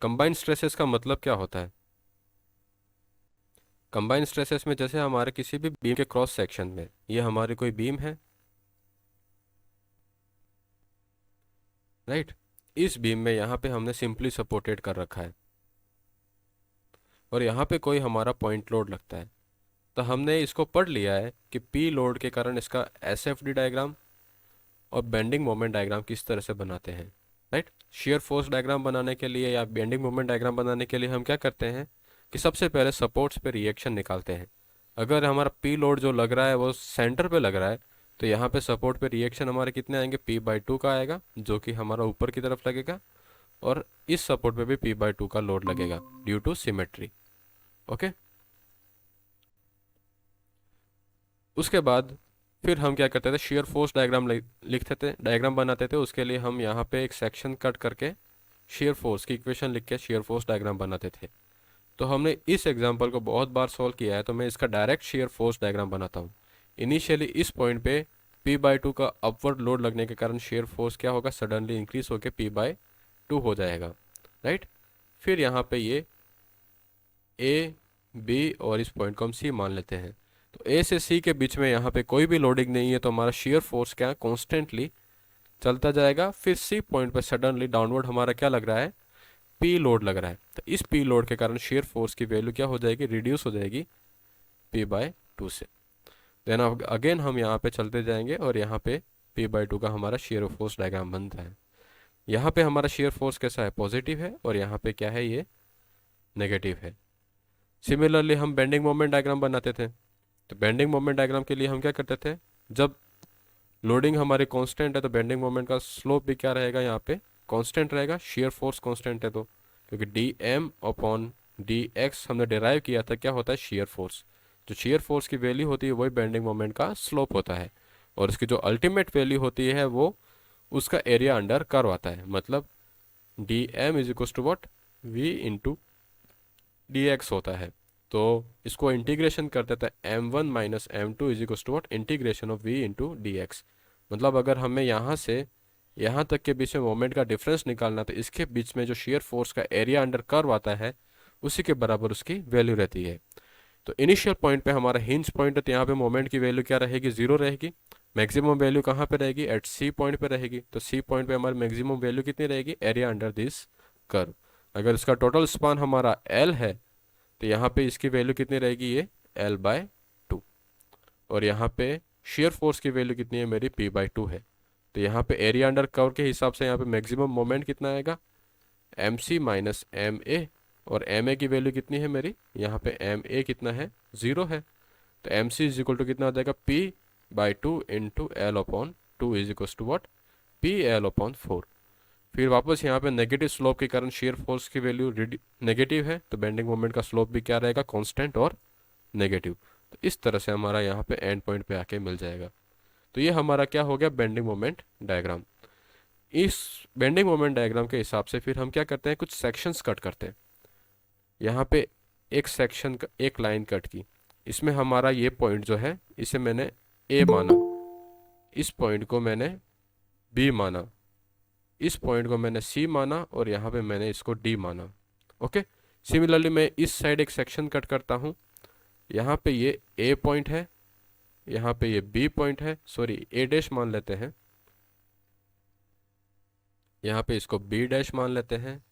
Combined stresses का मतलब क्या होता है? कंबाइंड स्ट्रेसेस में जैसे हमारे किसी भी बीम के क्रॉस सेक्शन में, ये हमारी कोई बीम है, राइट। इस बीम में यहाँ पे हमने सिंपली सपोर्टेड कर रखा है और यहाँ पे कोई हमारा पॉइंट लोड लगता है। तो हमने इसको पढ़ लिया है कि पी लोड के कारण इसका एस एफ डी डायग्राम और बेंडिंग मोमेंट डायग्राम किस तरह से बनाते हैं, राइट। शेयर फोर्स डायग्राम बनाने के लिए या बेंडिंग मोमेंट डायग्राम बनाने के लिए हम क्या करते हैं कि सबसे पहले सपोर्ट्स पे रिएक्शन निकालते हैं। अगर हमारा पी लोड जो लग रहा है वो सेंटर पे लग रहा है, तो यहाँ पे सपोर्ट पे रिएक्शन हमारे कितने आएंगे, P/2 का आएगा, जो कि हमारा ऊपर की तरफ लगेगा। और इस सपोर्ट पे भी P/2 का लोड लगेगा ड्यू टू सिमेट्री। ओके। उसके बाद फिर हम क्या करते थे, शेयर फोर्स डायग्राम लिखते थे, डायग्राम बनाते थे। उसके लिए हम यहाँ पे एक सेक्शन कट करके शेयर फोर्स की इक्वेशन लिख के शेयर फोर्स डायग्राम बनाते थे। तो हमने इस एग्जांपल को बहुत बार सॉल्व किया है, तो मैं इसका डायरेक्ट शेयर फोर्स डायग्राम बनाता हूँ। इनिशियली इस पॉइंट पे P/2 का अपवर्ड लोड लगने के कारण शेयर फोर्स क्या होगा, सडनली इंक्रीज होकर P/2 हो जाएगा, राइट। फिर यहाँ पे ये ए, बी और इस पॉइंट को हम सी मान लेते हैं। तो ए से सी के बीच में यहाँ पे कोई भी लोडिंग नहीं है, तो हमारा शेयर फोर्स क्या कॉन्स्टेंटली चलता जाएगा। फिर सी पॉइंट पर सडनली डाउनवर्ड हमारा क्या लग रहा है, पी लोड लग रहा है। तो इस पी लोड के कारण शेयर फोर्स की वैल्यू क्या हो जाएगी, रिड्यूस हो जाएगी P/2 से। देन अगेन हम यहाँ पे चलते जाएंगे और यहाँ पे P/2 का हमारा शेयर फोर्स डायग्राम बनता है। यहाँ पे हमारा शेयर फोर्स कैसा है, पॉजिटिव है, और यहाँ पे क्या है, ये नेगेटिव है। सिमिलरली हम बेंडिंग मोमेंट डायग्राम बनाते थे। तो बेंडिंग मोमेंट डायग्राम के लिए हम क्या करते थे, जब लोडिंग हमारी कांस्टेंट है तो बेंडिंग मोमेंट का स्लोप भी क्या रहेगा, यहाँ पे कांस्टेंट रहेगा। शेयर फोर्स कांस्टेंट है तो, क्योंकि dm/dx हमने डिराइव किया था, क्या होता है, शेयर फोर्स। जो शेयर फोर्स की वैल्यू होती है वही बेंडिंग मोमेंट का स्लोप होता है, और इसकी जो अल्टीमेट वैल्यू होती है वो उसका एरिया अंडर कर्व आता है। मतलब dm is equal to what, v/dx होता है। तो इसको इंटीग्रेशन कर देता है, m1 - m2 is equal to what, integration of v/dx। मतलब अगर हमें यहाँ से यहाँ तक के बीच में मोमेंट का डिफरेंस निकालना, तो इसके बीच में जो शेयर फोर्स का एरिया अंडर कर्व आता है उसी के बराबर उसकी वैल्यू रहती है। तो इनिशियल पॉइंट पे हमारा हिंज पॉइंट है, तो यहाँ पे मोमेंट की वैल्यू क्या रहेगी, जीरो रहेगी। मैक्सिमम वैल्यू कहाँ पे रहेगी, एट सी पॉइंट पे रहेगी। तो सी पॉइंट पे हमारी मैक्सिमम वैल्यू कितनी रहेगी, एरिया अंडर दिस कर्व। अगर इसका टोटल स्पान हमारा एल है, तो यहाँ पे इसकी वैल्यू कितनी रहेगी, ये L/2। और यहाँ पे शेयर फोर्स की वैल्यू कितनी है, मेरी P/2 है। तो यहाँ पे एरिया अंडर कर्व के हिसाब से यहाँ पे मैक्सिमम मोमेंट कितना आएगा, MC - MA। और MA की वैल्यू कितनी है मेरी, यहाँ पे MA कितना है, जीरो है। तो MC इज इक्वल टू कितना आ जाएगा, P/2 into L/2 is equal to what, PL/4। फिर वापस यहाँ पे नेगेटिव स्लोप के कारण शेयर फोर्स की वैल्यू नेगेटिव है, तो बेंडिंग मोमेंट का स्लोप भी क्या रहेगा, कांस्टेंट और नेगेटिव। तो इस तरह से हमारा यहाँ पे एंड पॉइंट पे आके मिल जाएगा। तो ये हमारा क्या हो गया, बेंडिंग मोमेंट डायग्राम। इस बेंडिंग मोमेंट डायग्राम के हिसाब से फिर हम क्या करते हैं, कुछ सेक्शंस कट करते हैं। यहाँ पे एक सेक्शन एक लाइन कट की, इसमें हमारा ये पॉइंट जो है इसे मैंने ए माना, इस पॉइंट को मैंने बी माना, इस पॉइंट को मैंने सी माना, और यहाँ पे मैंने इसको डी माना। ओके। सिमिलरली मैं इस साइड एक सेक्शन कट करता हूँ। यहाँ पे ये ए पॉइंट है, यहाँ पे ये बी पॉइंट है, सॉरी ए डैश मान लेते हैं, यहाँ पे इसको बी डैश मान लेते हैं,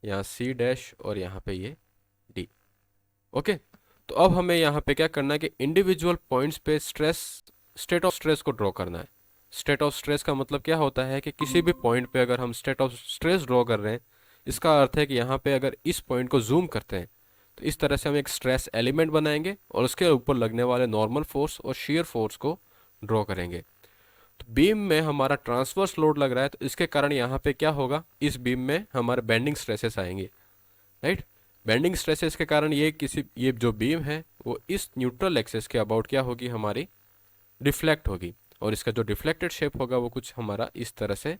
यहाँ सी डैश, और यहाँ पे ये डी। ओके। तो अब हमें यहाँ पे क्या करना है कि इंडिविजुअल पॉइंट्स पे स्ट्रेस, स्टेट ऑफ स्ट्रेस को ड्रॉ करना है। स्टेट ऑफ स्ट्रेस का मतलब क्या होता है कि किसी भी पॉइंट पे अगर हम स्टेट ऑफ स्ट्रेस ड्रॉ कर रहे हैं, इसका अर्थ है कि यहाँ पे अगर इस पॉइंट को जूम करते हैं, तो इस तरह से हम एक स्ट्रेस एलिमेंट बनाएंगे और उसके ऊपर लगने वाले नॉर्मल फोर्स और शेयर फोर्स को ड्रॉ करेंगे। तो बीम में हमारा ट्रांसवर्स लोड लग रहा है, तो इसके कारण यहाँ पे क्या होगा, इस बीम में हमारे बेंडिंग स्ट्रेसेस आएंगे, राइट। बेंडिंग स्ट्रेसेस के कारण ये जो बीम है वो इस न्यूट्रल एक्सेस के अबाउट क्या होगी, हमारी डिफ्लेक्ट होगी। और इसका जो डिफ्लेक्टेड शेप होगा वो कुछ हमारा इस तरह से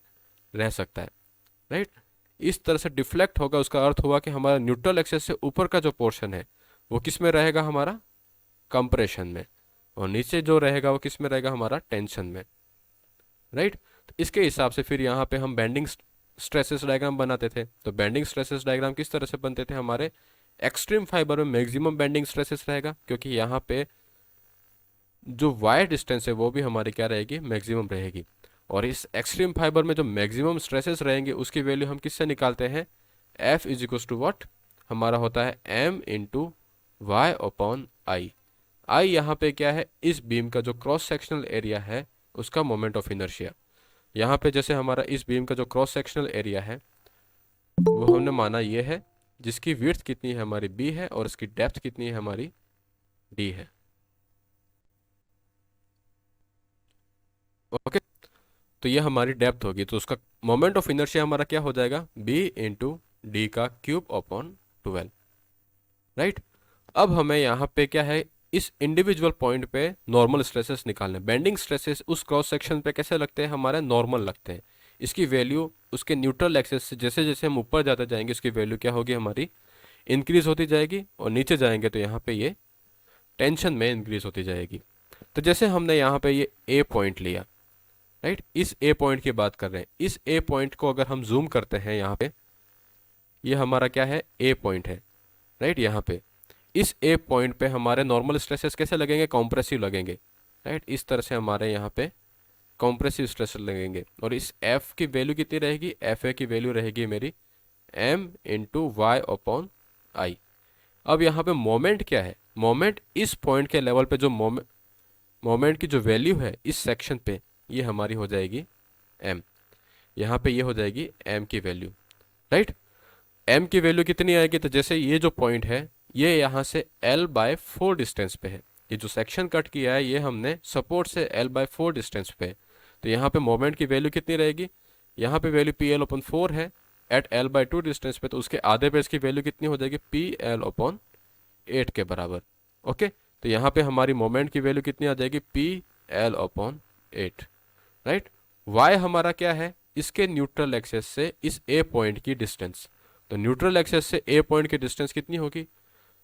रह सकता है, राइट। इस तरह से डिफ्लेक्ट होगा, उसका अर्थ हुआ कि हमारा न्यूट्रल एक्सेस से ऊपर का जो पोर्शन है वो किस में रहेगा, हमारा कंप्रेशन में, और नीचे जो रहेगा वो किस में रहेगा, हमारा टेंशन में, राइट। तो इसके हिसाब से फिर यहाँ पे हम बेंडिंग स्ट्रेसेस डायग्राम बनाते थे। तो बेंडिंग स्ट्रेसेस डायग्राम किस तरह से बनते थे हमारे, एक्सट्रीम फाइबर में मैक्सिमम बेंडिंग स्ट्रेसेस रहेगा, क्योंकि यहाँ पे जो वायर डिस्टेंस है वो भी हमारी क्या रहेगी, मैक्सिमम रहेगी। और इस एक्सट्रीम फाइबर में जो मैक्सिमम स्ट्रेसेस रहेंगे उसकी वैल्यू हम किससे निकालते हैं, F is equal to what, हमारा होता है M into Y upon I. I यहाँ पे क्या है, इस बीम का जो क्रॉस सेक्शनल एरिया है उसका मोमेंट ऑफ इनर्शिया। यहाँ पे जैसे हमारा इस बीम का जो क्रॉस सेक्शनल एरिया है वो हमने माना ये है, जिसकी विड्थ कितनी है हमारी b है और इसकी डेप्थ कितनी है हमारी d है। ओके, तो ये हमारी डेप्थ होगी, तो उसका मोमेंट ऑफ इनर्शिया हमारा क्या हो जाएगा, b इंटू डी का क्यूब अपॉन 12। राइट, अब हमें यहाँ पे क्या है, इस इंडिविजुअल पॉइंट पे नॉर्मल स्ट्रेसेस निकालने। बेंडिंग स्ट्रेसेस उस क्रॉस सेक्शन पे कैसे लगते हैं, हमारे नॉर्मल लगते हैं। इसकी वैल्यू उसके न्यूट्रल एक्सेस से जैसे जैसे हम ऊपर जाते जाएंगे इसकी वैल्यू क्या होगी हमारी, इंक्रीज होती जाएगी, और नीचे जाएंगे तो यहाँ पे ये टेंशन में इंक्रीज होती जाएगी। तो जैसे हमने यहाँ पे ये ए पॉइंट लिया, राइट, इस ए पॉइंट की बात कर रहे हैं। इस ए पॉइंट को अगर हम जूम करते हैं यहाँ पे, ये हमारा क्या है, ए पॉइंट है। राइट, यहाँ पे इस ए पॉइंट पे हमारे नॉर्मल स्ट्रेसेस कैसे लगेंगे, कॉम्प्रेसिव लगेंगे। राइट, इस तरह से हमारे यहाँ पे कॉम्प्रेसिव स्ट्रेस लगेंगे। और इस एफ की वैल्यू कितनी रहेगी, एफ ए की वैल्यू रहेगी मेरी M into Y upon I. अब यहाँ पे मोमेंट क्या है, मोमेंट इस पॉइंट के लेवल पे जो मोमेंट की जो वैल्यू है इस सेक्शन पे, ये हमारी हो जाएगी m। यहाँ पे ये हो जाएगी m की वैल्यू। राइट, m की वैल्यू कितनी आएगी, तो जैसे ये जो पॉइंट है ये यहाँ से l/4 डिस्टेंस पे है। ये जो सेक्शन कट किया है ये हमने सपोर्ट से l/4 डिस्टेंस पे है। तो यहाँ पे मोमेंट की वैल्यू कितनी रहेगी, यहाँ पे वैल्यू PL/4 है एट l/2 डिस्टेंस पे, तो उसके आधे पे इसकी वैल्यू कितनी हो जाएगी, PL/8 के बराबर। ओके, तो यहाँ पे हमारी मोमेंट की वैल्यू कितनी आ जाएगी, PL/8। राइट, y हमारा क्या है, इसके न्यूट्रल एक्सेस से इस a पॉइंट की डिस्टेंस। तो न्यूट्रल एक्सेस से a पॉइंट की डिस्टेंस कितनी होगी,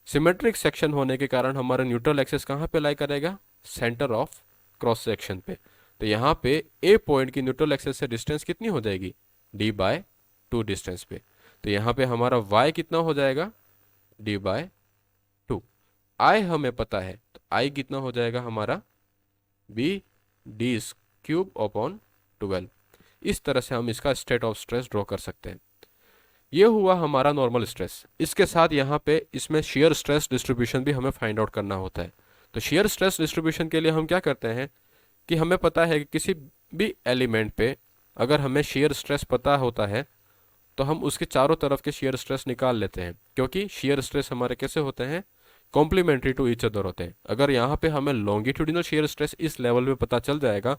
सिमेट्रिक सेक्शन होने के कारण हमारा न्यूट्रल एक्सेस कहाँ पे लाई करेगा, सेंटर ऑफ क्रॉस सेक्शन पे। तो यहाँ पे a पॉइंट की न्यूट्रल एक्सेस से डिस्टेंस कितनी हो जाएगी, d/2 डिस्टेंस पे। तो यहाँ पे हमारा y कितना हो जाएगा, d/2। i हमें पता है, तो i कितना हो जाएगा हमारा, b/d³ इस तरह से हम इसका स्टेट ऑफ स्ट्रेस ड्रॉ कर सकते हैं। ये हुआ हमारा नॉर्मल स्ट्रेस। इसके साथ यहाँ पे इसमें शेयर स्ट्रेस डिस्ट्रीब्यूशन भी हमें फाइंड आउट करना होता है। तो शेयर स्ट्रेस डिस्ट्रीब्यूशन के लिए हम क्या करते हैं कि हमें पता है कि किसी भी एलिमेंट पे अगर हमें शेयर स्ट्रेस पता होता है तो हम उसके चारों तरफ के शेयर स्ट्रेस निकाल लेते हैं, क्योंकि शेयर स्ट्रेस हमारे कैसे होते हैं, कॉम्प्लीमेंट्री टू ईच अदर होते हैं। अगर यहाँ पे हमें लॉन्गिट्यूडिनल शेयर स्ट्रेस इस लेवल पे पता चल जाएगा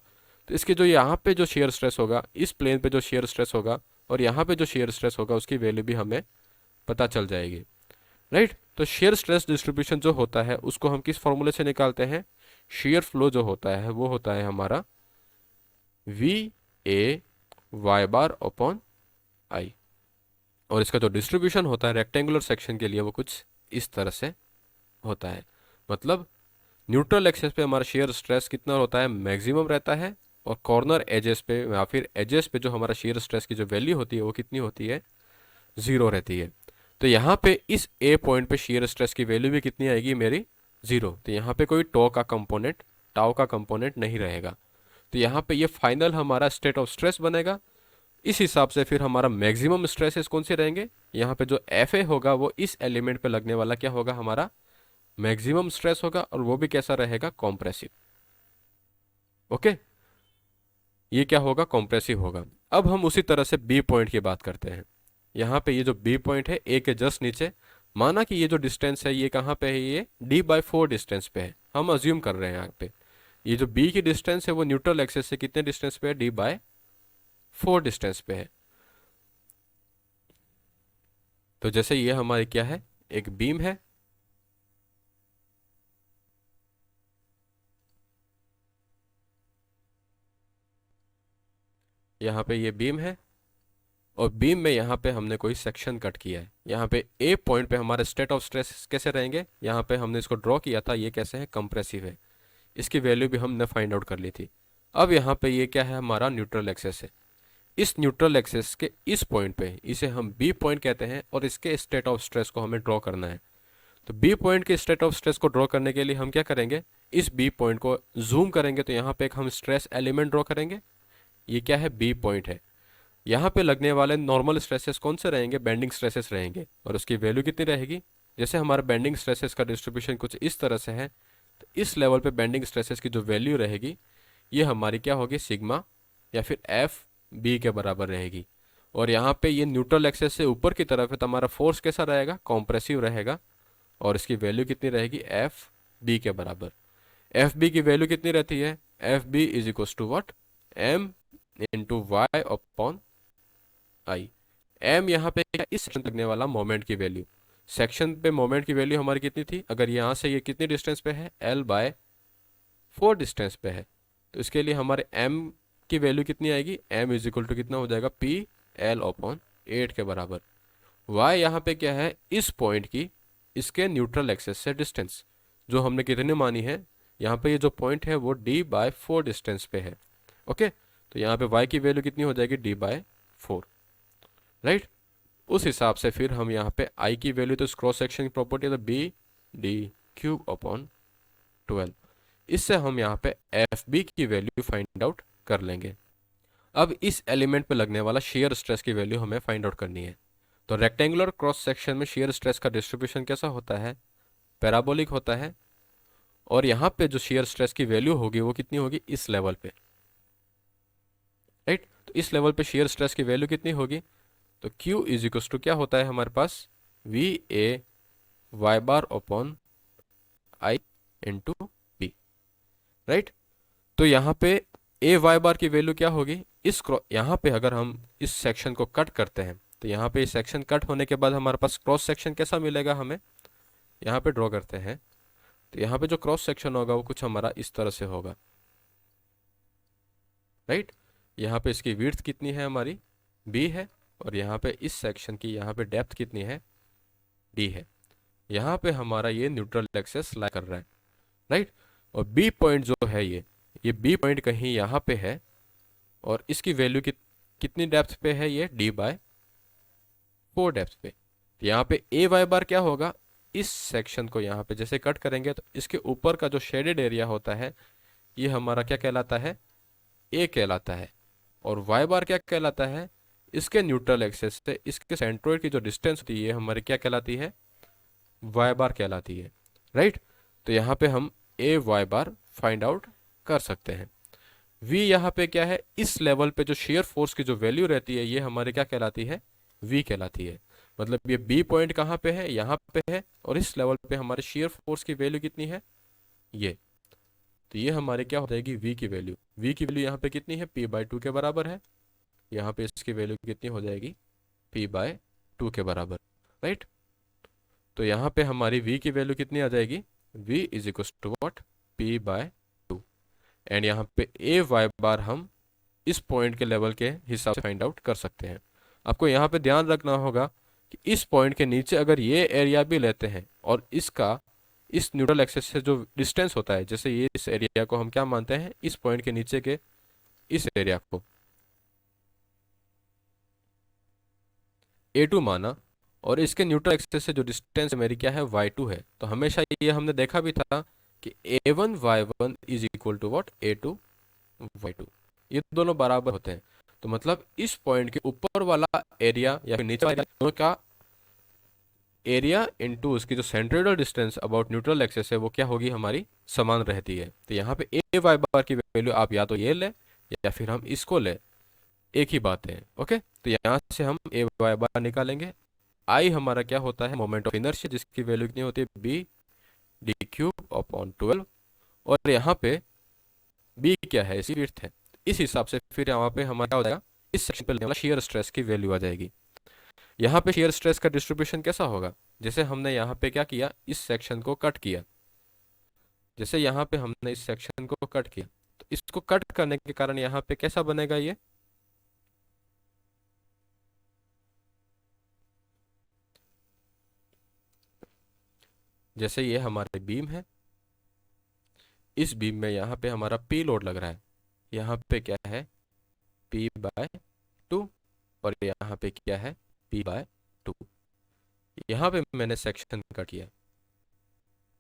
तो इसके जो यहाँ पे जो शेयर स्ट्रेस होगा, इस प्लेन पे जो शेयर स्ट्रेस होगा और यहाँ पे जो शेयर स्ट्रेस होगा उसकी वैल्यू भी हमें पता चल जाएगी। राइट, तो शेयर स्ट्रेस डिस्ट्रीब्यूशन जो होता है उसको हम किस फॉर्मूले से निकालते हैं, शेयर फ्लो जो होता है वो होता है हमारा VA/y/I। और इसका जो डिस्ट्रीब्यूशन होता है रेक्टेंगुलर सेक्शन के लिए वो कुछ इस तरह से होता है। मतलब न्यूट्रल एक्सेस पे हमारा शेयर स्ट्रेस कितना होता है, मैक्सिमम रहता है, और कॉर्नर एजेस पे या फिर एजेस पे जो हमारा शेयर स्ट्रेस की जो वैल्यू होती है वो कितनी होती है, 0 रहती है। तो यहाँ पे इस ए पॉइंट पे शेयर स्ट्रेस की वैल्यू भी कितनी आएगी मेरी, 0। तो यहाँ पे कोई टाउ का कंपोनेंट नहीं रहेगा। तो यहाँ पे ये फाइनल हमारा स्टेट ऑफ स्ट्रेस बनेगा। इस हिसाब से फिर हमारा मैक्सिमम स्ट्रेसेस कौन से रहेंगे, यहाँ पे जो FA होगा वो इस एलिमेंट पे लगने वाला क्या होगा, हमारा मैक्सिमम स्ट्रेस होगा, और वो भी कैसा रहेगा, कॉम्प्रेसिव। ओके, ये क्या होगा, कॉम्प्रेसिव होगा। अब हम उसी तरह से बी पॉइंट की बात करते हैं। यहाँ पे ये जो बी पॉइंट है ए के जस्ट नीचे, माना कि ये जो डिस्टेंस है ये कहाँ पे है, ये d/4 डिस्टेंस पे है। हम अज्यूम कर रहे हैं यहाँ पे ये जो बी की डिस्टेंस है वो न्यूट्रल एक्सेस से कितने डिस्टेंस पे है, d/4 डिस्टेंस पे है। तो जैसे ये हमारी क्या है, एक बीम है, यहाँ पे ये बीम है, और बीम में यहाँ पे हमने कोई सेक्शन कट किया है। यहाँ पे ए पॉइंट पे हमारे स्टेट ऑफ स्ट्रेस कैसे रहेंगे, यहाँ पे हमने इसको ड्रॉ किया था, ये कैसे है, कंप्रेसिव है। इसकी वैल्यू भी हमने फाइंड आउट कर ली थी। अब यहाँ पे ये क्या है, हमारा न्यूट्रल एक्सेस है। इस न्यूट्रल एक्सिस के इस पॉइंट पे, इसे हम बी पॉइंट कहते हैं, और इसके स्टेट ऑफ स्ट्रेस को हमें ड्रॉ करना है। तो बी पॉइंट के स्टेट ऑफ स्ट्रेस को ड्रॉ करने के लिए हम क्या करेंगे, इस बी पॉइंट को जूम करेंगे तो यहाँ पे एक हम स्ट्रेस एलिमेंट ड्रॉ करेंगे। ये क्या है, बी पॉइंट है। यहाँ पे लगने वाले नॉर्मल स्ट्रेसेस कौन से रहेंगे, बेंडिंग स्ट्रेसेस रहेंगे, और उसकी वैल्यू कितनी रहेगी। जैसे हमारा बेंडिंग स्ट्रेसेस का डिस्ट्रीब्यूशन कुछ इस तरह से है, तो इस लेवल पे बेंडिंग स्ट्रेसेस की जो वैल्यू रहेगी ये हमारी क्या होगी, सिग्मा या फिर एफ बी के बराबर रहेगी। और यहाँ पे ये न्यूट्रल एक्सेस से ऊपर की तरफ है तो हमारा फोर्स कैसा रहेगा, कॉम्प्रेसिव रहेगा, और इसकी वैल्यू कितनी रहेगी, एफ बी के बराबर। एफ बी की वैल्यू कितनी रहती है, F B is equal to what, M into Y upon I. M यहाँ पे क्या, इस सेक्शन लगने वाला मोमेंट की वैल्यू, सेक्शन पे मोमेंट की वैल्यू हमारी कितनी थी, अगर यहाँ से ये कितनी डिस्टेंस पे है, एल बाय 4 डिस्टेंस पे है, तो इसके लिए हमारे एम की वैल्यू कितनी आएगी, एम इज इक्वल टू कितना हो जाएगा, पी एल अपॉन 8 के बराबर। वाई यहाँ पे क्या है, इस पॉइंट की इसके न्यूट्रल एक्सेस से डिस्टेंस जो हमने कितनी मानी है, यहाँ पे ये जो पॉइंट है वो डी बाय 4 डिस्टेंस पे है। ओके, तो यहाँ पे वाई की वैल्यू कितनी हो जाएगी, डी बाय 4, राइट। उस हिसाब से फिर हम यहाँ पे आई की वैल्यू, तो क्रॉस सेक्शन की प्रॉपर्टी है तो बी डी क्यूब अपॉन 12, इससे हम यहाँ पे एफ बी की वैल्यू फाइंड आउट कर लेंगे। अब इस एलिमेंट पे लगने वाला शेयर स्ट्रेस की वैल्यू हमें फाइंड आउट करनी है। तो रेक्टेंगुलर क्रॉस सेक्शन में शेयर स्ट्रेस का डिस्ट्रीब्यूशन कैसा होता है, पैराबोलिक होता है, और यहाँ पे जो शेयर स्ट्रेस की वैल्यू होगी वो कितनी होगी, इस लेवल पे, राइट। तो इस लेवल पे शेयर स्ट्रेस की वैल्यू कितनी होगी, तो Q इज इक्वल टू क्या होता है हमारे पास, V A Y bar upon I into P, right. तो यहाँ पे ए वाई बार की वैल्यू क्या होगी, इस यहाँ पे अगर हम इस सेक्शन को कट करते हैं तो यहाँ पे सेक्शन कट होने के बाद हमारे पास क्रॉस सेक्शन कैसा मिलेगा हमें, यहाँ पे ड्रॉ करते हैं, तो यहाँ पे जो क्रॉस सेक्शन होगा वो कुछ हमारा इस तरह से होगा, राइट। यहाँ पे इसकी विड्थ कितनी है हमारी, बी है, और यहाँ पे इस सेक्शन की यहाँ पे डेप्थ कितनी है, डी है। यहाँ पे हमारा ये न्यूट्रल एक्सेस लाई कर रहा है, राइट। और बी पॉइंट जो है ये बी पॉइंट कहीं यहाँ पे है, और इसकी वैल्यू कितनी डेप्थ पे है, ये डी बाय 4 डेप्थ पे। तो यहाँ पे ए वाई बार क्या होगा, इस सेक्शन को यहाँ पे जैसे कट करेंगे तो इसके ऊपर का जो शेडेड एरिया होता है ये हमारा क्या कहलाता है, ए कहलाता है, और वाई बार क्या कहलाता है, इसके न्यूट्रल एक्सेस से इसके सेंट्रोइड की जो डिस्टेंस होती है हमारी क्या कहलाती है, वाई बार कहलाती है, राइट। तो यहाँ पे हम ए वाई बार फाइंड आउट कर सकते हैं। V यहाँ पे क्या है, इस लेवल पे जो शेयर फोर्स की जो वैल्यू रहती है ये हमारे क्या कहलाती है, V कहलाती है। मतलब ये B पॉइंट कहाँ पे है, यहाँ पे है, और इस लेवल पे हमारे शेयर फोर्स की वैल्यू कितनी है, ये। तो ये हमारे क्या हो जाएगी, V की वैल्यू। V की वैल्यू यहाँ पे कितनी है, P बाय 2 के बराबर है। यहाँ पे इसकी वैल्यू कितनी हो जाएगी, P बाय 2 के बराबर, राइट। तो यहाँ पे हमारी V की वैल्यू कितनी आ जाएगी, V is equal to what, P by 2, and यहाँ पे ए वाई बार हम इस पॉइंट के लेवल के हिसाब से फाइंड आउट कर सकते हैं। आपको यहाँ पे ध्यान रखना होगा कि इस पॉइंट के नीचे अगर ये एरिया भी लेते हैं और इसका इस न्यूट्रल एक्सेस से जो डिस्टेंस होता है, जैसे ये इस एरिया को हम क्या मानते हैं, इस पॉइंट के नीचे के इस एरिया को A2 माना, और इसके न्यूट्रल एक्सेस से जो डिस्टेंस मेरी क्या है, Y2 है। तो हमेशा ये हमने देखा भी था कि A1 Y1 is equal to what, A2 Y2, ये दोनों बराबर होते हैं। तो मतलब इस पॉइंट के ऊपर वाला एरिया या फिर नीचे वाला दोनों का एरिया इनटू उसकी जो centroidal distance about neutral axis है वो क्या होगी, हमारी समान रहती है। तो यहाँ पे ए वाई बार की वैल्यू आप या तो ये ले या फिर हम इसको ले, एक ही बात है। ओके, तो यहाँ से हम ए वाई बार निकालेंगे। आई हमारा क्या होता है, मोमेंट ऑफ इनर्शिया, जिसकी वैल्यू कितनी होती है, बी डी क्यूब अपॉन 12, और यहाँ पे बी क्या है, इसकी विड्थ है। इस हिसाब से फिर यहाँ पे हमारा क्या हो जाएगा, इस सेक्शन पे लगने वाला शेयर स्ट्रेस की वैल्यू आ जाएगी। यहाँ पे शेयर स्ट्रेस का डिस्ट्रीब्यूशन कैसा होगा, जैसे हमने यहाँ पे क्या किया, इस सेक्शन को कट किया, जैसे यहाँ पे हमने इस सेक्शन को कट किया, तो इसको कट करने के कारण यहाँ पे कैसा बनेगा ये, जैसे ये हमारे बीम है, इस बीम में यहाँ पे हमारा P लोड लग रहा है, यहाँ पे क्या है, P बाय टू, और यहाँ पे क्या है, P/2। यहाँ पे मैंने सेक्शन कट किया।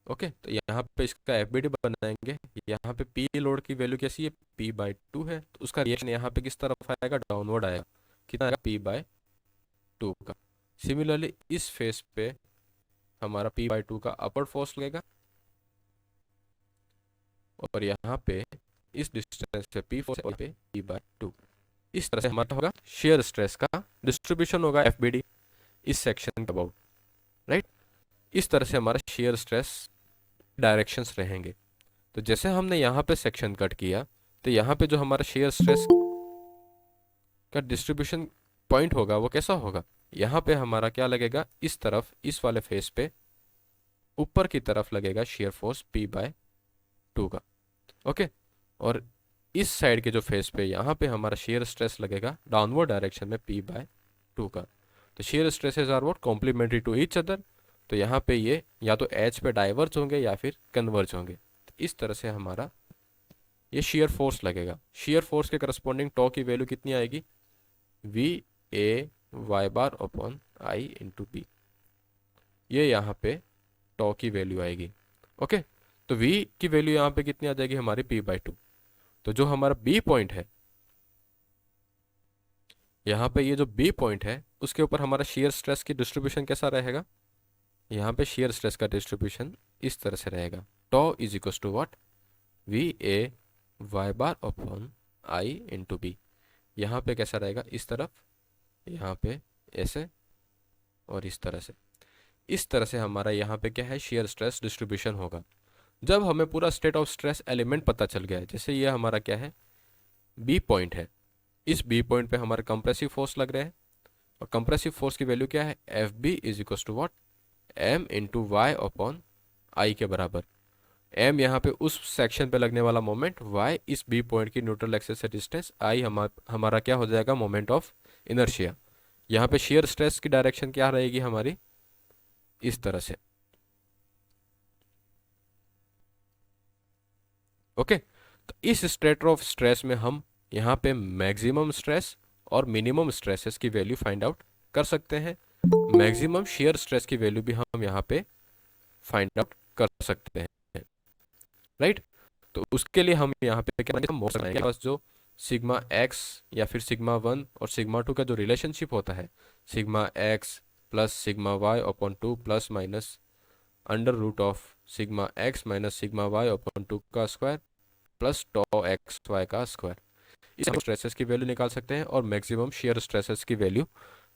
ओके, तो यहाँ पे इसका FBD बनाएंगे। यहाँ पे P लोड की वैल्यू कैसी है, P/2 है, तो उसका रिएक्शन यहाँ पे किस तरफ आएगा, डाउनवर्ड आएगा। कितना आएगा, P/2 का। सिमिलरली इस फेस पे हमारा P/2 का अपवर्ड फोर्स लगेगा, और यहाँ पे इस डिस्टेंस पे P फोर्स, और पे P/2। इस तरह से हमारा होगा शेयर स्ट्रेस का डिस्ट्रीब्यूशन होगा FBD इस सेक्शन के अबाउट, राइट। इस तरह से हमारा शेयर स्ट्रेस डायरेक्शंस रहेंगे। तो जैसे हमने यहाँ पे सेक्शन कट किया, तो यहाँ पे जो हमारा शेयर स्ट्रेस का डिस्ट्रीब्यूशन पॉइंट होगा वो कैसा होगा, यहाँ पे हमारा क्या लगेगा, इस तरफ इस वाले फेस पे ऊपर की तरफ लगेगा शेयर फोर्स P/2 का। ओके, और इस साइड के जो फेस पे यहाँ पे हमारा शेयर स्ट्रेस लगेगा डाउनवर्ड डायरेक्शन में P/2 का। तो shear stresses are what, complementary to each other. तो यहाँ पे ये या तो एच पे डाइवर्ज होंगे या फिर कन्वर्ज होंगे। तो इस तरह से हमारा ये शेयर फोर्स लगेगा। शेयर फोर्स के करस्पॉन्डिंग टॉ की वैल्यू कितनी आएगी, VA/Y/I/B। ये यहाँ पे टॉ की वैल्यू आएगी। ओके, तो V की वैल्यू यहाँ पे कितनी आ जाएगी हमारी, P/2। तो जो हमारा B पॉइंट है, यहाँ पे ये जो B पॉइंट है उसके ऊपर हमारा शेयर स्ट्रेस की डिस्ट्रीब्यूशन कैसा रहेगा, यहाँ पे शेयर स्ट्रेस का डिस्ट्रीब्यूशन इस तरह से रहेगा, tau is equal to what, VA/Y/I/B। यहाँ पे कैसा रहेगा, इस तरफ, यहाँ पे ऐसे, और इस तरह से। इस तरह से हमारा यहाँ पे क्या है, शेयर स्ट्रेस डिस्ट्रीब्यूशन होगा। जब हमें पूरा स्टेट ऑफ स्ट्रेस एलिमेंट पता चल गया है, जैसे ये हमारा क्या है, B पॉइंट है, इस B पॉइंट पे हमारे कंप्रेसिव फोर्स लग रहे हैं, और कंप्रेसिव फोर्स की वैल्यू क्या है, FB is equal to what, M/Y/I के बराबर। M यहाँ पे उस सेक्शन पे लगने वाला मोमेंट, Y इस B पॉइंट की न्यूट्रल एक्सिस से डिस्टेंस, I हमारा क्या हो जाएगा, मोमेंट ऑफ इनर्शिया। यहाँ पे शेयर स्ट्रेस की डायरेक्शन क्या रहेगी हमारी, इस तरह से। ओके, तो इस स्टेट ऑफ स्ट्रेस में हम यहाँ पे मैक्सिमम स्ट्रेस और मिनिमम स्ट्रेसेस की वैल्यू फाइंड आउट कर सकते हैं। मैक्सिमम शेयर स्ट्रेस की वैल्यू भी हम यहाँ पे फाइंड आउट कर सकते हैं, राइट। तो उसके लिए हम यहाँ पे क्या करेंगे, बस जो सिग्मा एक्स या फिर सिग्मा 1 और सिग्मा 2 का जो रिलेशनशिप होता है, sigma x plus sigma y upon 2 plus minus under root of sigma x minus sigma y upon 2 का square plus tau x y का स्क्वायर। इस स्ट्रेसेस की वैल्यू निकाल सकते हैं और मैक्सिमम शेयर स्ट्रेसेस की वैल्यू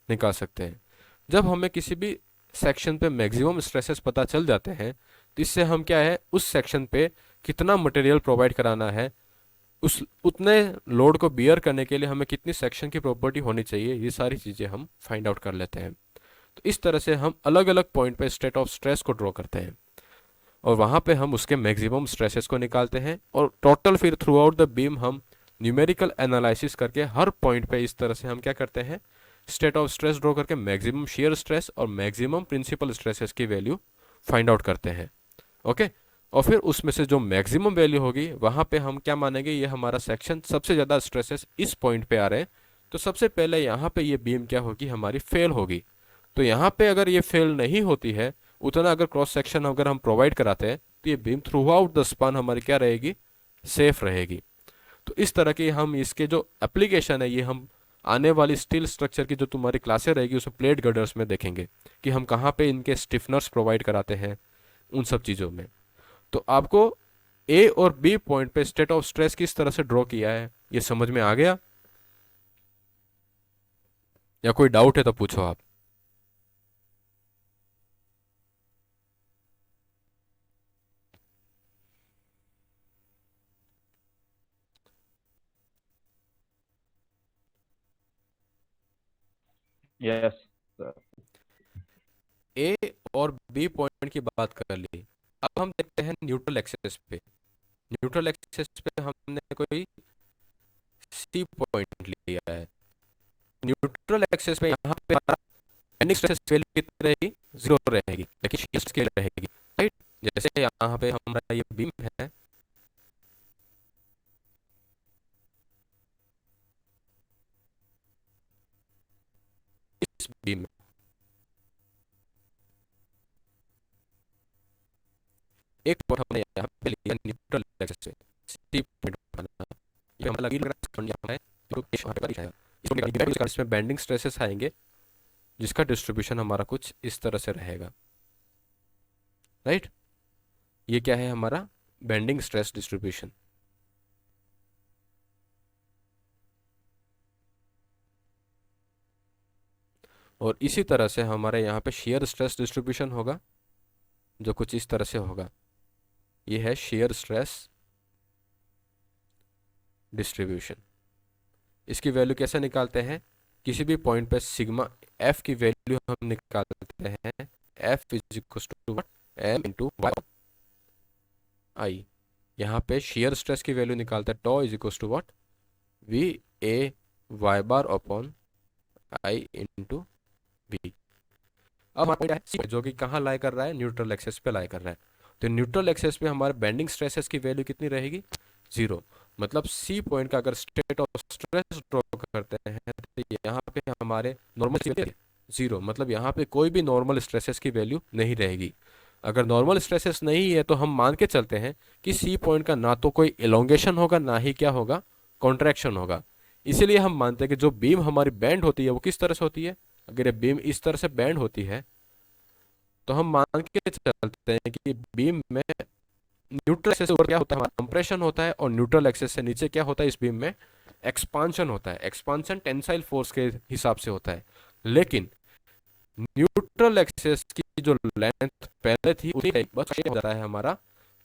निकाल सकते हैं। जब हमें किसी भी सेक्शन पे मैक्सिमम स्ट्रेसेस पता चल जाते हैं, तो इससे हम क्या है, उस सेक्शन पे कितना मटेरियल प्रोवाइड कराना है, उस उतने लोड को बियर करने के लिए हमें कितनी सेक्शन की प्रॉपर्टी होनी चाहिए, ये सारी चीज़ें हम फाइंड आउट कर लेते हैं। तो इस तरह से हम अलग अलग पॉइंट पे स्टेट ऑफ स्ट्रेस को ड्रॉ करते हैं, और वहाँ पे हम उसके मैक्सिमम स्ट्रेसेस को निकालते हैं, और टोटल फिर थ्रू आउट द बीम हम न्यूमेरिकल एनालिसिस करके हर पॉइंट पे इस तरह से हम क्या करते हैं, स्टेट ऑफ स्ट्रेस ड्रॉ करके मैक्सिमम शेयर स्ट्रेस और मैक्सिमम प्रिंसिपल स्ट्रेसेस की वैल्यू फाइंड आउट करते हैं। ओके, और फिर उसमें से जो मैक्सिमम वैल्यू होगी वहाँ पे हम क्या मानेंगे, ये हमारा सेक्शन सबसे ज़्यादा स्ट्रेसेस इस पॉइंट पे आ रहे हैं, तो सबसे पहले यहाँ पे ये बीम क्या होगी, हमारी फेल होगी। तो यहाँ पे अगर ये फेल नहीं होती है, उतना अगर क्रॉस सेक्शन अगर हम प्रोवाइड कराते हैं, तो ये beam through out the span हमारी क्या रहेगी, सेफ रहेगी। तो इस तरह की हम इसके जो एप्लीकेशन है, ये हम आने वाली स्टील स्ट्रक्चर की जो तुम्हारी क्लासें रहेगी उसमें प्लेट गर्डर्स में देखेंगे कि हम कहाँ पे इनके स्टिफनर्स प्रोवाइड कराते हैं, उन सब चीज़ों में। तो आपको ए और बी पॉइंट पे स्टेट ऑफ स्ट्रेस किस तरह से ड्रॉ किया है, ये समझ में आ गया, या कोई डाउट है तो पूछो आप। Yes sir. ए और बी पॉइंट की बात कर ली, अब हम देखते हैं न्यूट्रल एक्सेस पे। न्यूट्रल एक्सेस पे हमने कोई सी पॉइंट लिया है। न्यूट्रल एक्सेस पे यहाँ पे हमारा स्ट्रेस वैल्यू कितनी रहेगी, 0 रहेगी, लेकिन शीयर स्केल रहेगी, राइट। जैसे यहाँ पे हमारा ये बीम है, एक पॉइंट हमने यहाँ पे लिया न्यूट्रल एक्सिस से, सी पॉइंट बनाना, ये हमारा लग रहा है जो वहाँ पे लिखा है इसमें बेंडिंग स्ट्रेसेस आएंगे जिसका डिस्ट्रीब्यूशन हमारा कुछ इस तरह से रहेगा, राइट। ये क्या है हमारा बेंडिंग स्ट्रेस डिस्ट्रीब्यूशन। और इसी तरह से हमारे यहाँ पे शेयर स्ट्रेस डिस्ट्रीब्यूशन होगा जो कुछ इस तरह से होगा। ये है शेयर स्ट्रेस डिस्ट्रीब्यूशन। इसकी वैल्यू कैसे निकालते हैं, किसी भी पॉइंट पे सिग्मा एफ की वैल्यू हम निकालते हैं, F is equal to what, M into Y I. यहाँ पे शेयर स्ट्रेस की वैल्यू निकालते हैं, tau is equal to what, V A Y bar upon I into B. अब हमारा point है जो कि कहाँ लाई कर रहा है, न्यूट्रल एक्सेस पे लाई कर रहा है। तो न्यूट्रल एक्सेस पे हमारे बेंडिंग स्ट्रेसेस की वैल्यू कितनी रहेगी, जीरो। मतलब सी पॉइंट का अगर स्टेट ऑफ स्ट्रेस ड्रॉ करते हैं तो यहाँ पे हमारे नॉर्मल जीरो, मतलब यहाँ पे कोई भी नॉर्मल स्ट्रेसेस की वैल्यू नहीं रहेगी। अगर नॉर्मल स्ट्रेसेस नहीं है तो हम मान के चलते हैं कि सी पॉइंट का ना तो कोई एलोंगेशन होगा ना ही क्या होगा, कॉन्ट्रैक्शन होगा। इसीलिए हम मानते हैं कि जो बीम हमारी बैंड होती है वो किस तरह से होती है, अगर ये बीम इस तरह से बैंड होती है तो हम मान के चलते हैं कि बीम में न्यूट्रल एक्सेस से ऊपर क्या होता है, कंप्रेशन होता है, और न्यूट्रल एक्सेस से नीचे क्या होता है, इस बीम में एक्सपांशन होता है। एक्सपांशन टेंसाइल फोर्स के हिसाब से होता है, लेकिन न्यूट्रल एक्सेस की जो लेंथ पहले थी उसी बस हो जाता है हमारा,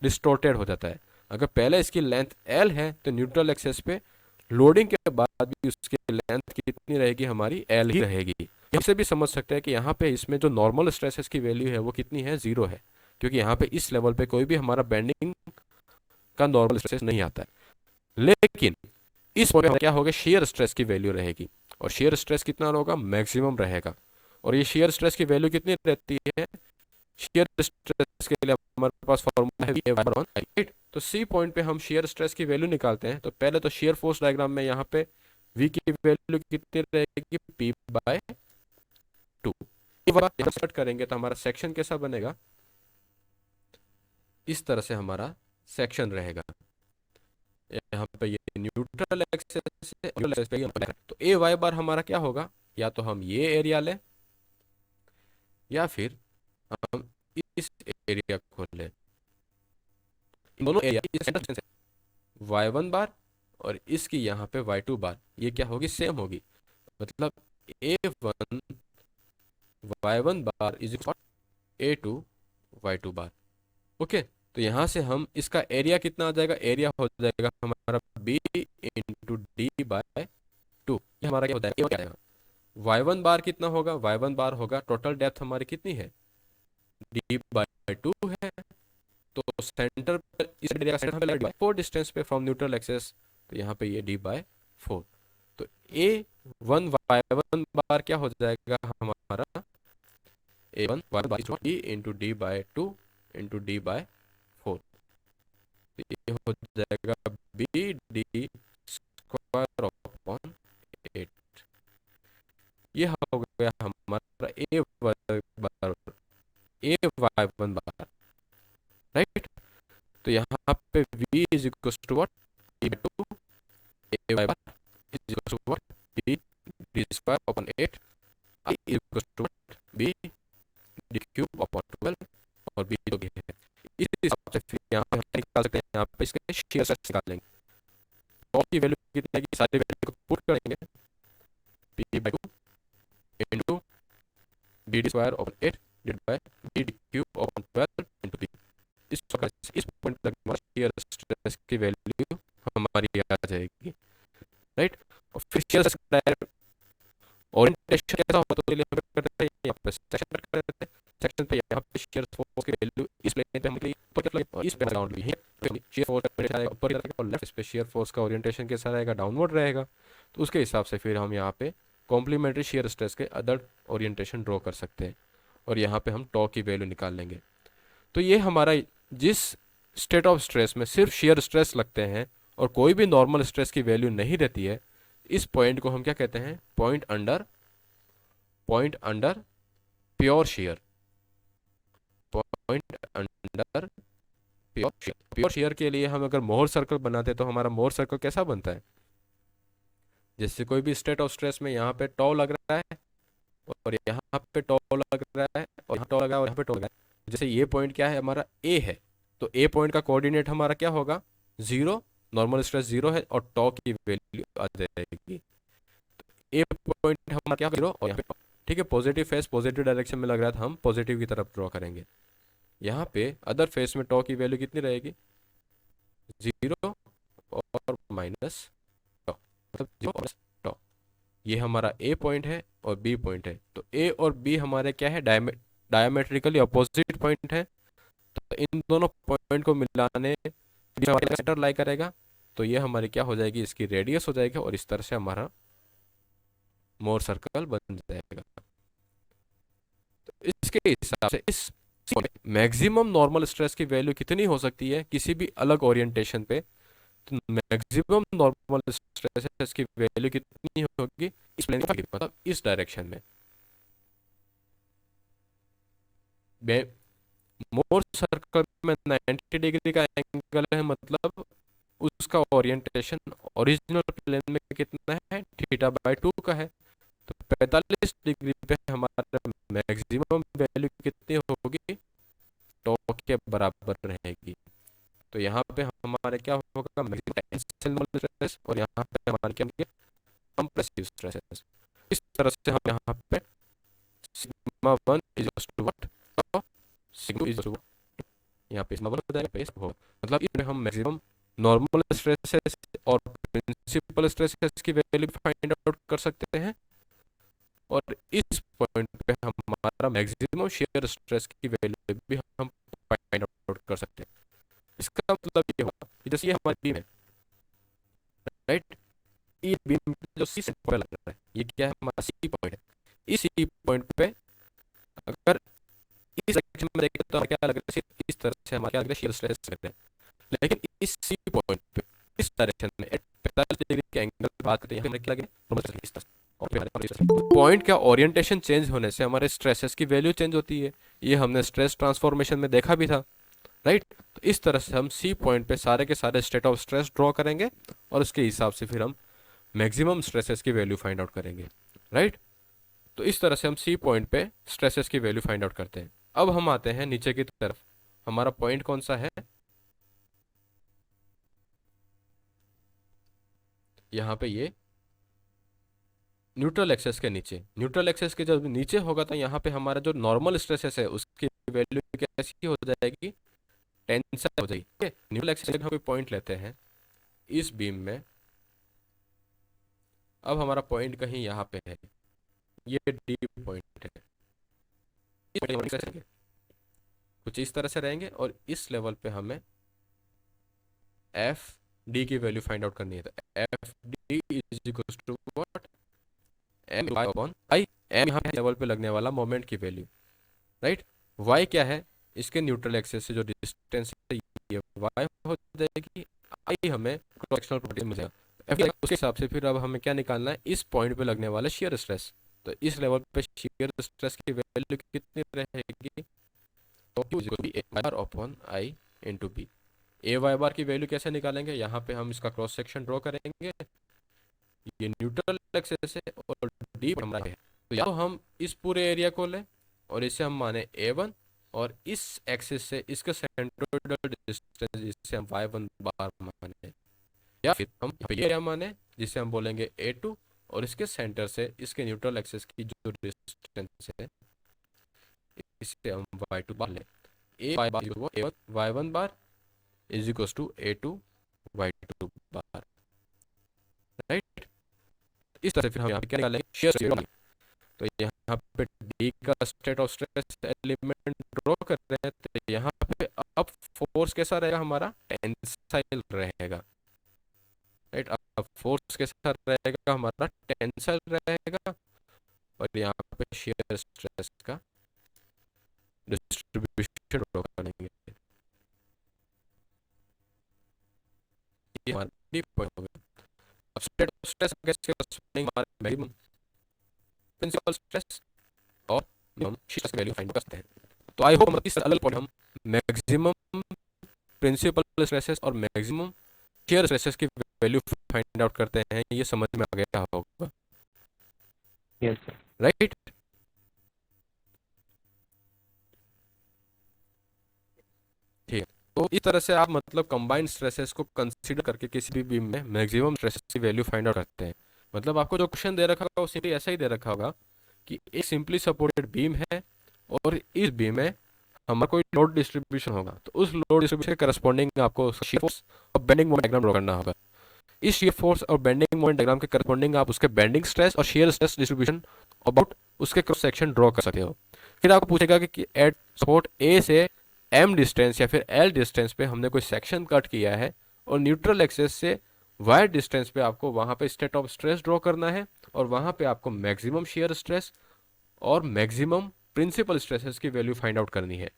डिस्टोर्टेड हो जाता है। अगर पहले इसकी लेंथ एल है तो न्यूट्रल एक्सेस पे लोडिंग के बाद भी उसकी लेंथ कितनी रहेगी, हमारी एल ही रहेगी। इससे भी समझ सकते हैं कि यहाँ पे इसमें जो नॉर्मल स्ट्रेसेस की वैल्यू है वो कितनी है, जीरो है, क्योंकि यहाँ पे इस लेवल पे कोई भी हमारा बेंडिंग का नॉर्मल स्ट्रेस नहीं आता है। लेकिन इस पॉइंट पे क्या होगा, शेयर स्ट्रेस की वैल्यू रहेगी, और शेयर स्ट्रेस कितना होगा, मैक्सिमम रहेगा। और ये शेयर स्ट्रेस की वैल्यू कितनी रहती है, शेयर स्ट्रेस के लिए हमारे पास फॉर्मूला है राइट। तो सी पॉइंट पे हम शेयर स्ट्रेस की वैल्यू निकालते हैं, तो पहले तो शेयर फोर्स डायग्राम में यहाँ पे वी की वैल्यू कितनी रहेगी, पी बाय टू। सेट करेंगे तो हमारा सेक्शन कैसा बनेगा, इस तरह से हमारा सेक्शन रहेगा। यहाँ पे ये न्यूट्रल एक्सेस है, तो ए वाई बार हमारा क्या होगा, या तो हम ये एरिया लें या फिर हम इस एरिया को लें। इन दोनों एरिया y1 बार और इसकी यहाँ पे y2 बार, ये क्या होगी, सेम होगी। मतलब a1 y1 bar is a2 y2 bar. Okay, तो यहाँ से हम इसका एरिया कितना आ जाएगा, एरिया हो जाएगा हमारा b into D by two. ये हमारा क्या हो जाएगा, y1 बार कितना होगा, y1 बार होगा, टोटल डेप्थ हमारी कितनी है, d बाय टू है। तो सेंटर पर इस एरिया का सेंटर पे लगा फोर डिस्टेंस पे फ्रॉम न्यूट्रल एक्सेस, तो यहाँ पे ये d बाय फोर। तो a1 y1 बार क्या हो जाएगा हमारा, a1 y1 bar d into D by two into D by four. ये हो जाएगा बी डी स्क्वायर अपॉन 8। ये हो गया हमारा a bar a y1 bar, right. तो यहाँ पे v is equal to what, d by two, a y bar is equal to what, d d square upon 8, i is equal to what, b d cube upon 12, और b जो भी है। इस हिसाब से फिर यहाँ पे हम निकाल सकते हैं, यहाँ पे इसके शेयर स्ट्रेस निकालेंगे। टॉप की वैल्यू कितनी आएगी, सारी वैल्यू को पुट करेंगे, p by two into d d square upon 8 divide by d d cube upon 12 into b। इस पॉइंट तक हमारा शेयर स्ट्रेस की वैल्यू हमारी आ जाएगी, राइट। और फिर शेयर स्ट्रेस ओरिएंटेशन कैसा होगा, तो चलिए हम करते हैं, यहाँ पे सेक्शन कर देते हैं। सेक्शन पे यहाँ पे शेयर फोर्स की वैल्यू इस प्लेन पे हम लिखेंगे, ऊपर क्या और इस पे ग्राउंड भी है, तो शेयर फोर्स का ओरिएंटेशन ऊपर की तरफ और लेफ्ट पे शेयर फोर्स का ओरिएंटेशन कैसा रहेगा, डाउनवर्ड रहेगा। तो उसके हिसाब से फिर हम यहाँ पे कॉम्प्लीमेंट्री शेयर स्ट्रेस के अदर ओरिएंटेशन ड्रॉ कर सकते हैं, और यहाँ पे हम टॉ की वैल्यू निकाल लेंगे। तो ये हमारा जिस स्टेट ऑफ स्ट्रेस में सिर्फ शेयर स्ट्रेस लगते हैं और कोई भी नॉर्मल स्ट्रेस की वैल्यू नहीं रहती है, इस पॉइंट को हम क्या कहते हैं, point under pure share, point under pure share के लिए हम अगर मोहर सर्कल बनाते हैं तो हमारा मोहर सर्कल कैसा बनता है? जैसे कोई भी स्टेट ऑफ स्ट्रेस में यहाँ पे टॉ लग रहा है और यहाँ पे टॉ लग रहा है और यहाँ टॉ लगा है और यहाँ पे टॉ लगा है। जैसे ये पॉइंट क्या है हमारा ए है, तो ए पॉइंट का कोऑर्डिनेट हमारा क्या होगा? जीरो। नॉर्मल स्ट्रेस जीरो है और टॉ की वैल्यू आ जाएगी। ए पॉइंट हमारा क्या जीरो और यहाँ पे टॉ। ठीक है, पॉजिटिव फेस पॉजिटिव डायरेक्शन में लग रहा था, हम पॉजिटिव की तरफ ड्रॉ करेंगे। यहाँ पे अदर फेस में टॉ की वैल्यू कितनी रहेगी? जीरो और माइनस टॉ, मतलब जीरो और टॉ। ये हमारा ए पॉइंट है और बी पॉइंट है, तो ए और बी हमारे क्या है? डायमेट्रिकली अपोजिट पॉइंट है। तो इन दोनों पॉइंट को मिलाने हमारा सेंटर लाई करेगा, तो ये हमारी क्या हो जाएगी? इसकी रेडियस हो जाएगी और इस तरह से हमारा मोर सर्कल बन जाएगा। तो इसके हिसाब से इस मैक्सिमम नॉर्मल स्ट्रेस की वैल्यू कितनी हो सकती है किसी भी अलग ओरिएंटेशन पे? तो मैक्सिमम नॉर्मल स्ट्रेस की वैल्यू कितनी होगी इस प्लेन, मतलब इस डायरेक्शन में। मोर सर्कल में 90 डिग्री का एंगल है, मतलब उसका ओरिएंटेशन ओरिजिनल प्लेन में कितना है? θ/2 का है। तो 45 डिग्री पे हमारा मैक्सिमम वैल्यू कितनी होगी? टॉ के बराबर रहेगी। तो यहाँ पे हमारे क्या होगा? मैक्सिमम टेंसिल स्ट्रेस और यहाँ पे हमारे क्या होंगे? Compressive stresses. इस तरह से हम यहाँ पे sigma 1 is to what? Sigma is to, यहाँ पे सिग्मा 1 हो जाएगा, पे हो, मतलब इसमें हम मैक्सिमम नॉर्मल स्ट्रेसेस और प्रिंसिपल स्ट्रेसेस की वैल्यू फाइंड आउट कर सकते हैं, और इस पॉइंट पे हमारा मैक्सिमम शेयर स्ट्रेस की वैल्यू भी हम फाइंड आउट कर सकते हैं। इसका मतलब ये होगा कि जैसे ये हमारी बीम है, राइट? ये बीम जो सी सेंटर पे लग रहा है, ये क्या है? हमारा सी पॉइंट है। इस सी पॉइंट पे अगर इस डायरेक्शन में देखें तो हमें क्या लग रहा है? सिर्फ इस तरह से हमारे क्या लग रहा है? शेयर स्ट्रेस लग रहा है। लेकिन इस सी पॉइंट पे इस डायरेक्शन में 45 डिग्री के एंगल पे बात करते हैं, हमें क्या लगे? इस तरह से। पॉइंट का ओरिएंटेशन चेंज होने से हमारे स्ट्रेसेस की वैल्यू चेंज होती है। ये हमने स्ट्रेस ट्रांसफॉर्मेशन में देखा भी था, राइट? तो इस तरह से हम सी पॉइंट पे सारे के सारे स्टेट ऑफ स्ट्रेस ड्रॉ करेंगे और उसके हिसाब से फिर हम मैक्सिमम स्ट्रेसेस की वैल्यू फाइंड आउट करेंगे, राइट? तो इस तरह से हम सी पॉइंट पे स्ट्रेसेस की वैल्यू फाइंड आउट करते हैं। अब हम आते हैं नीचे की तरफ। हमारा पॉइंट कौन सा है? यहाँ पे ये न्यूट्रल एक्सेस के नीचे। न्यूट्रल एक्सेस के जब नीचे होगा तो यहाँ पे हमारा जो नॉर्मल स्ट्रेसेस है उसकी वैल्यू कैसी हो जाएगी? टेंसर हो जाएगी। ठीक है, न्यूट्रल एक्सेस हम कोई पॉइंट लेते हैं इस बीम में। अब हमारा पॉइंट कहीं यहाँ पे है, ये डी पॉइंट है। इस point पे हम कुछ इस तरह से रहेंगे और इस लेवल पे हमें एफ डी की वैल्यू फाइंड आउट करनी है। तो F D is equal to what? M Y upon I. M यहाँ पे लेवल पे लगने वाला मोमेंट की वैल्यू, राइट? वाई क्या है? इसके न्यूट्रल एक्सेस से जो डिस्टेंस है ये वाई हो जाएगी। आई हमें क्रॉस सेक्शनल प्रॉपर्टी मिल जाएगा। एफ उसके हिसाब से फिर अब हमें क्या निकालना है? इस पॉइंट पे लगने वाला शेयर स्ट्रेस। तो इस लेवल पे शेयर स्ट्रेस की वैल्यू कितनी रहेगी? तो Q is equal to A bar upon I into B. A Y bar की वैल्यू कैसे निकालेंगे? यहाँ पे हम इसका क्रॉस सेक्शन ड्रॉ करेंगे। ये न्यूट्रल एक्सेस है और डी हमारा है, तो या तो हम इस पूरे एरिया को लें और इसे हम माने A1, और इस एक्सिस से इसका सेंट्रोइडल डिस्टेंस जिसे हम Y1 बार माने, या फिर हम यहाँ पे ये एरिया माने जिसे हम बोलेंगे A2, और इसके सेंटर से इसके न्यूट्रल एक्सिस की जो डिस्टेंस है इसे हम Y2 बार लें। A Y bar A1 Y1 bar is equal to A2 Y2 bar, right? इस तरह से फिर हम यहाँ पे क्या निकालेंगे? शेयर। तो यहाँ पे डी का state of stress element draw कर रहे हैं, तो यहाँ पे अब फोर्स कैसा रहेगा? हमारा टेंसाइल रहेगा, राइट? अब फोर्स कैसा रहेगा? हमारा टेंसाइल रहेगा। और यहाँ पे शेयर स्ट्रेस का डिस्ट्रीब्यूशन ड्रॉ करेंगे। ये हमारा डी पॉइंट हो गया। अब स्टेट ऑफ स्ट्रेस कैसे हमारे मैक्सिमम प्रिंसिपल स्ट्रेस और हम शेयर की वैल्यू फाइंड कर सकते हैं। तो आई होप इस अलग पॉइंट हम मैक्सिमम प्रिंसिपल स्ट्रेसेस और मैक्सिमम शेयर स्ट्रेसेस की वैल्यू फाइंड आउट करते हैं। ये समझ में आ गया होगा, यस सर। राइट? ठीक है, तो इस तरह से आप मतलब कंबाइंड स्ट्रेसेस को कंसीडर करके किसी भी बीम में मैक्सिमम स्ट्रेसेस की वैल्यू फाइंड आउट करते हैं। मतलब आपको जो क्वेश्चन दे रखा होगा वो सिंपली ऐसा ही दे रखा होगा कि एक सिंपली सपोर्टेड बीम है और इस बीम में हमारा कोई लोड डिस्ट्रीब्यूशन होगा, तो उस लोड डिस्ट्रीब्यूशन के करस्पॉन्डिंग आपको शियर फोर्स और बेंडिंग मोमेंट डायग्राम ड्रॉ करना होगा। इस शियर फोर्स और बेंडिंग मोमेंट डायग्राम के करस्पॉन्डिंग आप उसके बेंडिंग स्ट्रेस और शियर स्ट्रेस डिस्ट्रीब्यूशन अबाउट उसके क्रॉस सेक्शन ड्रॉ कर सकते हो। फिर आपको पूछेगा कि एट सपोर्ट ए से एम डिस्टेंस या फिर एल डिस्टेंस पे हमने कोई सेक्शन कट किया है और न्यूट्रल एक्सेस से वाई डिस्टेंस पे आपको वहां पे स्टेट ऑफ स्ट्रेस ड्रॉ करना है और वहां पे आपको मैक्सिमम शियर स्ट्रेस और मैक्सिमम प्रिंसिपल स्ट्रेसेस की वैल्यू फाइंड आउट करनी है।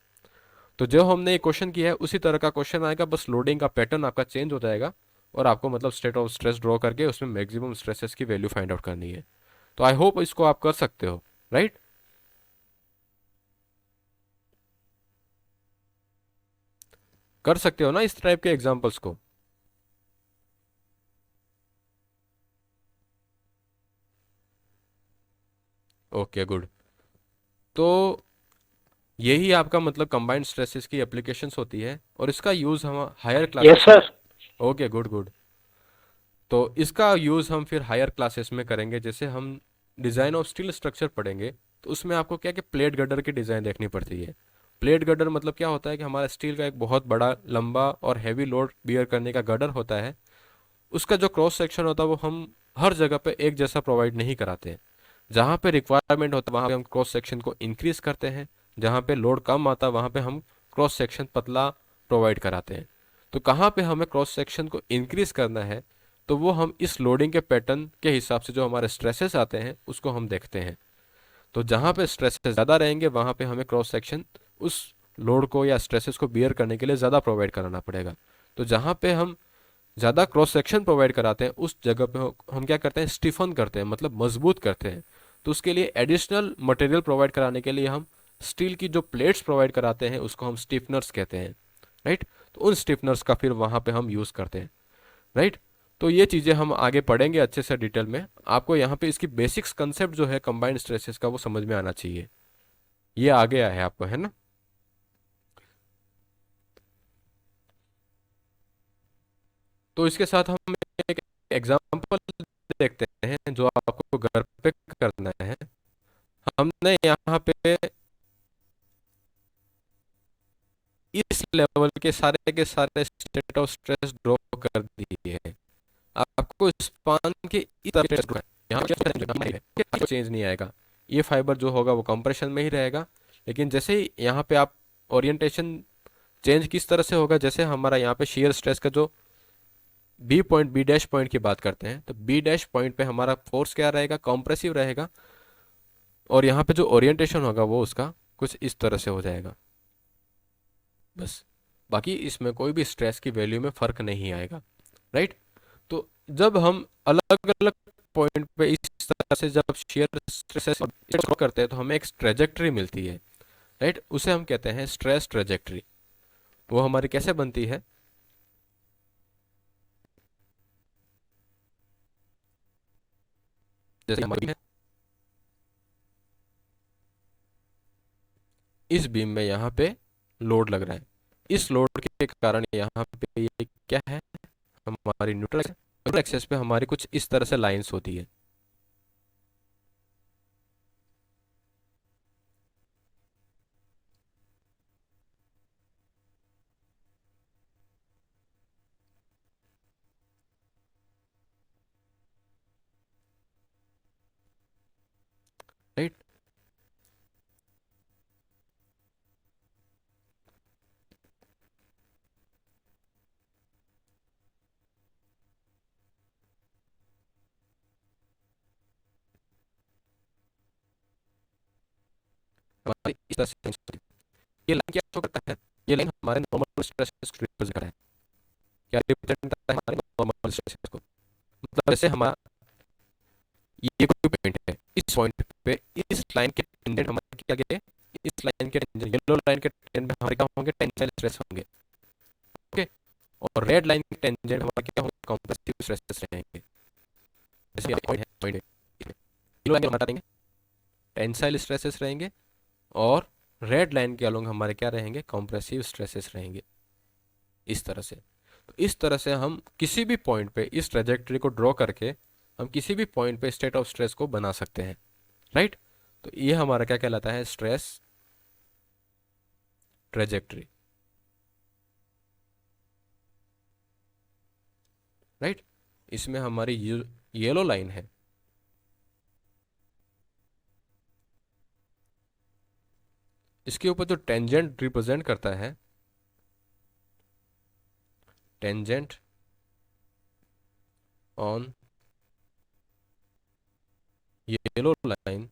तो जो हमने ये क्वेश्चन किया है उसी तरह का क्वेश्चन आएगा, बस लोडिंग का पैटर्न आपका चेंज हो जाएगा और आपको मतलब स्टेट ऑफ स्ट्रेस ड्रॉ करके उसमें मैक्सिमम स्ट्रेसेस की वैल्यू फाइंड आउट करनी है। तो आई होप इसको आप कर सकते हो, राइट? कर सकते हो ना इस टाइप के एग्जांपल्स को? Okay, good. तो यही आपका मतलब कंबाइंड स्ट्रेसेस की एप्लीकेशंस होती है और इसका यूज़ हम हायर यस क्लासेस में। सर। Okay, good good. तो इसका यूज़ हम फिर हायर क्लासेस में करेंगे, जैसे हम डिज़ाइन ऑफ स्टील स्ट्रक्चर पढ़ेंगे तो उसमें आपको क्या कि प्लेट गटर की डिज़ाइन देखनी पड़ती है। प्लेट गटर मतलब क्या होता है कि हमारा स्टील का एक बहुत बड़ा लंबा और हैवी लोड बियर करने का गटर होता है। उसका जो क्रॉस सेक्शन होता है वो हम हर जगह पे एक जैसा प्रोवाइड नहीं कराते हैं। जहाँ पे रिक्वायरमेंट होता है वहाँ पे हम क्रॉस सेक्शन को इंक्रीज करते हैं, जहाँ पे लोड कम आता है वहाँ पे हम क्रॉस सेक्शन पतला प्रोवाइड कराते हैं। तो कहाँ पे हमें क्रॉस सेक्शन को इंक्रीज करना है तो वो हम इस लोडिंग के पैटर्न के हिसाब से जो हमारे स्ट्रेसेस आते हैं उसको हम देखते हैं। तो जहाँ पे स्ट्रेसेस ज़्यादा रहेंगे वहाँ पे हमें क्रॉस सेक्शन उस लोड को या स्ट्रेसेस को बियर करने के लिए ज़्यादा प्रोवाइड कराना पड़ेगा। तो जहाँ पे हम ज़्यादा क्रॉस सेक्शन प्रोवाइड कराते हैं उस जगह पे हम क्या करते हैं, स्टिफन करते हैं, मतलब मजबूत करते हैं। तो उसके लिए एडिशनल मटेरियल प्रोवाइड कराने के लिए हम स्टील की जो प्लेट्स प्रोवाइड कराते हैं उसको हम स्टिफनर्स कहते हैं, राइट? तो उन स्टिफनर्स का फिर वहाँ पे हम यूज़ करते हैं, राइट? तो ये चीज़ें हम आगे पढ़ेंगे अच्छे से डिटेल में। आपको यहाँ पे इसकी बेसिक्स कंसेप्ट जो है कंबाइंड स्ट्रेसेस का वो समझ में आना चाहिए। ये आ गया है आपको, है ना? तो इसके साथ हम एक एग्जांपल देखते हैं जो आपको घर पे करना है। हमने यहाँ पे इस लेवल के सारे स्टेट ऑफ स्ट्रेस ड्रॉ कर दिए हैं। आपको स्पान के इस तरह stress draw करना है। यहाँ पे चेंज नहीं आएगा, ये फाइबर जो होगा वो कंप्रेशन में ही रहेगा। लेकिन जैसे ही यहाँ पे आप ओरिएंटेशन चेंज किस तरह से होगा, जैसे हमारा यहाँ पे शेयर स्ट्रेस का जो B point, B dash point की बात करते हैं तो बी डैश पॉइंट पे हमारा फोर्स क्या रहेगा, कॉम्प्रेसिव रहेगा। और यहाँ पे जो ओरिएंटेशन होगा वो उसका कुछ इस तरह से हो जाएगा, बस। बाकी इसमें कोई भी स्ट्रेस की वैल्यू में फर्क नहीं आएगा, राइट? तो जब हम अलग अलग पॉइंट पे इस तरह से जब शेयर स्ट्रेसेस करते हैं तो हमें एक ट्रेजेक्ट्री मिलती है, राइट? उसे हम कहते हैं स्ट्रेस ट्रेजेक्ट्री। वो हमारी कैसे बनती है, जैसे हमारी इस बीम में यहाँ पे लोड लग रहा है, इस लोड के कारण यहाँ पे ये क्या है, हमारी न्यूट्रल एक्सेस पे हमारी कुछ इस तरह से लाइंस होती है, राइट? हमारी इस तरह से lines होती है। ये लाइन क्या शो करता है, ये लाइन हमारे नॉर्मल स्ट्रेस को रिप्रेजेंट करता है। क्या रिप्रेजेंट करता है, हमारे नॉर्मल स्ट्रेस को। मतलब जैसे हमारा ये कोई पॉइंट है, इस पॉइंट पे इस लाइन के टेंजेंट हमारे क्या गए, इस लाइन के टेंजेंट, येलो लाइन के टेंजेंट में हमारे क्या होंगे, टेंसाइल स्ट्रेस होंगे, ओके? रेड लाइन के टेंजेंट हमारे क्या होंगे, कंप्रेसिव स्ट्रेसेस रहेंगे। जैसे पॉइंट है, पॉइंट येलो लाइन के हटा देंगे टेंसाइल स्ट्रेसेस रहेंगे, और रेड लाइन के अलोंग हमारे क्या रहेंगे, कंप्रेसिव स्ट्रेसेस रहेंगे। इस तरह से, तो इस तरह से हम किसी भी पॉइंट पे इस ट्रेजेक्टरी को ड्रॉ करके हम किसी भी पॉइंट पे स्टेट ऑफ स्ट्रेस को बना सकते हैं, राइट। तो ये हमारा क्या कहलाता है, स्ट्रेस ट्रेजेक्टरी, राइट। इसमें हमारी येलो लाइन है, इसके ऊपर जो टेंजेंट रिप्रेजेंट करता है, tangent on yellow line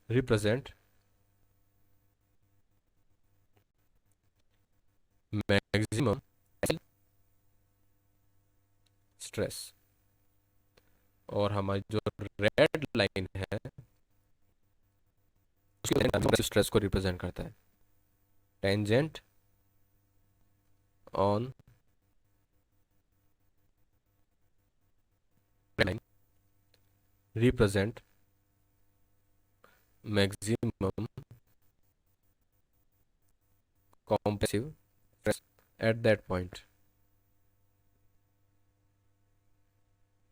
represent maximum stress, और हमारी जो रेड लाइन है उसके स्ट्रेस को रिप्रेजेंट करता है। Tangent on line represent maximum compressive stress at that point,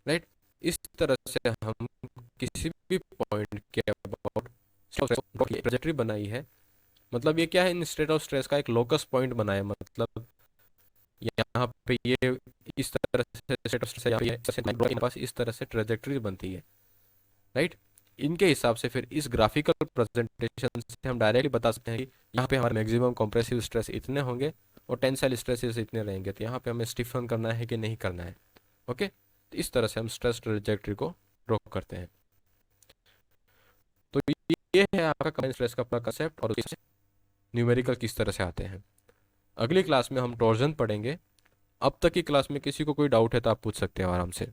right. इस तरह से हम किसी भी पॉइंट के अबाउट ट्रेजेक्टरी बनाई है, मतलब ये क्या है, इन स्टेट ऑफ स्ट्रेस का एक लोकस पॉइंट बनाया, मतलब यहाँ पे ये इस तरह से स्टेट ऑफ स्ट्रेस के पास इस तरह से ट्रेजेक्टरी बनती है, राइट। इनके हिसाब से फिर इस ग्राफिकल प्रेजेंटेशन से हम डायरेक्टली बता सकते हैं कि यहाँ पे हमारे मैक्सिमम कंप्रेसिव स्ट्रेस इतने होंगे और टेंसाइल स्ट्रेसेस इतने रहेंगे, तो यहाँ पे हमें स्टिफन करना है कि नहीं करना है, ओके। तो इस तरह से हम स्ट्रेस ट्रेजेक्टरी को ड्रॉ करते हैं। तो ये है आपका कंबाइंड स्ट्रेस का अपना कंसेप्ट, और न्यूमेरिकल किस तरह से आते हैं। अगली क्लास में हम टॉर्जन पढ़ेंगे। अब तक की क्लास में किसी को कोई डाउट है तो आप पूछ सकते हैं आराम से।